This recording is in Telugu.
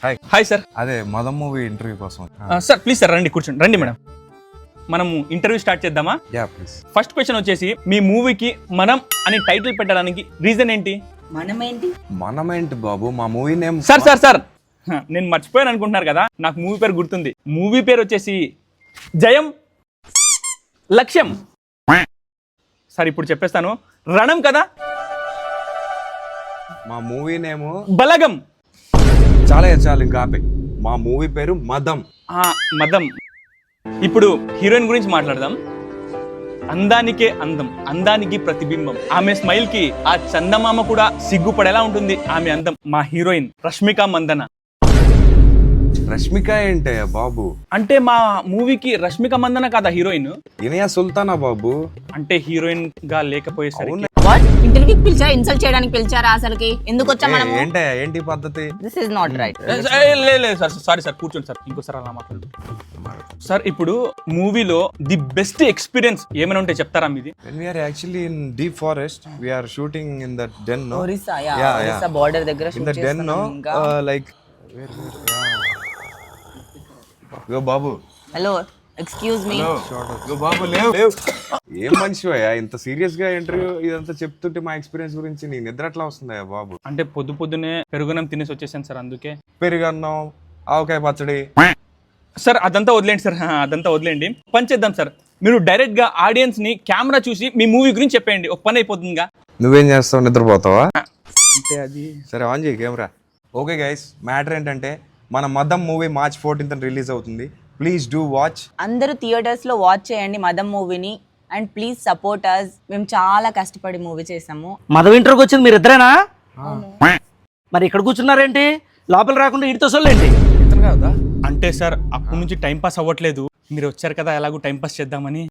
Hi sir. అదే మదం మూవీ ఇంటర్వ్యూ కోసం. సార్ ప్లీజ్ సార్ రండి, కూర్చోండి. రండి మేడం, మనము ఇంటర్వ్యూ స్టార్ట్ చేద్దామా? Yeah please. ఫస్ట్ క్వశ్చన్ వచ్చేసి, మీ మూవీకి మనం అని టైటిల్ పెట్టడానికి రీజన్ ఏంటి? మనమేంటి బాబు, మా మూవీ నేమ్. సార్ నేను మర్చిపోయాను అనుకుంటున్నారు కదా, నాకు మూవీ పేరు గుర్తుంది. మూవీ పేరు వచ్చేసి జయం లక్ష్యం. సార్ ఇప్పుడు చెప్పేస్తాను, రణం కదా. మా మూవీ నేమ్ బలగం. చాలు ఇంకా ఆపే. మా మూవీ పేరు మదం. మదం. ఇప్పుడు హీరోయిన్ గురించి మాట్లాడదాం. అందానికే అందం, అందానికి ప్రతిబింబం. ఆమె స్మైల్ కి ఆ చందమామ కూడా సిగ్గుపడేలా ఉంటుంది ఆమె అందం. మా హీరోయిన్ రష్మిక మందన. రష్మిక ఏంటే బాబు? అంటే మా మూవీకి రష్మిక మందన కాదా హీరోయిన్? ఇనయా సుల్తానా బాబు. అంటే హీరోయిన్ గా లేకపోయేసరికి ఇంటర్వ్యూకి పిలిచా, ఇన్సల్ట్ చేయడానికి పిలిచారా? అసలుకి ఎందుకు వచ్చా మనం? ఏంటి పద్ధతి? This is not right. లేదు సార్, సారీ సార్, కూర్చోండి సార్, ఇంకోసారి అలా మాట్లాడు సార్. ఇప్పుడు మూవీలో ది బెస్ట్ ఎక్స్పీరియన్స్ ఏమైనా ఉంటే చెప్తారా మీది? When we are actually in deep forest, we are shooting in the den, no? Orissa, Orissa border దగ్గర In shoot the den, no? చేస్తున్నాం ఇంకా. Like Yo బాబు. హలో, ఎక్స్క్యూజ్ మీ. Yo బాబు లేవు. ఏం మనిషివయ్యా, ఇంత సీరియస్ గా ఇంటర్వ్యూ ఇదంతా చెప్తుంటే మా ఎక్స్పీరియన్స్ గురించి నీ నిద్ర ఎట్లా వస్తుందయ్యా బాబు? అంటే పొద్దున్నే పెరుగునం తినేసి వచ్చేసాను సార్, అందుకే. పెరుగన్నం, ఆవకాయ పచ్చడి. సార్ అదంతా వదిలేండి సార్, అదంతా వదిలేండి. పని చేద్దాం సార్, మీరు డైరెక్ట్ గా ఆడియన్స్ ని కెమెరా చూసి మీ మూవీ గురించి చెప్పేయండి, ఒక పని అయిపోతుందిగా. నువ్వేం చేస్తావు, నిద్రపోతావా? అంటే అది సరే, ఆన్ చేయి కెమెరా. ఓకే గైస్, మ్యాటర్ ఏంటంటే మన మదం మూవీ March 14th రిలీజ్ అవుతుంది. Please do watch. అందరూ థియేటర్స్ లో వాచ్ చేయండి మదం మూవీని, అండ్ ప్లీజ్ సపోర్ట్ అస్. మేము చాలా కష్టపడి మూవీ చేసాము. మదం ఇంటర్వ్యూకి వచ్చింది మీరు ఇద్దరేనా? మరి ఇక్కడ కూర్చున్నారేంటి? లోపల రాకుండా ఇడితో సొల్లేంటి? అంటే సార్ అప్పటి నుంచి టైం పాస్ అవ్వట్లేదు, మీరు వచ్చారు కదా ఎలాగో టైం పాస్ చేద్దామని.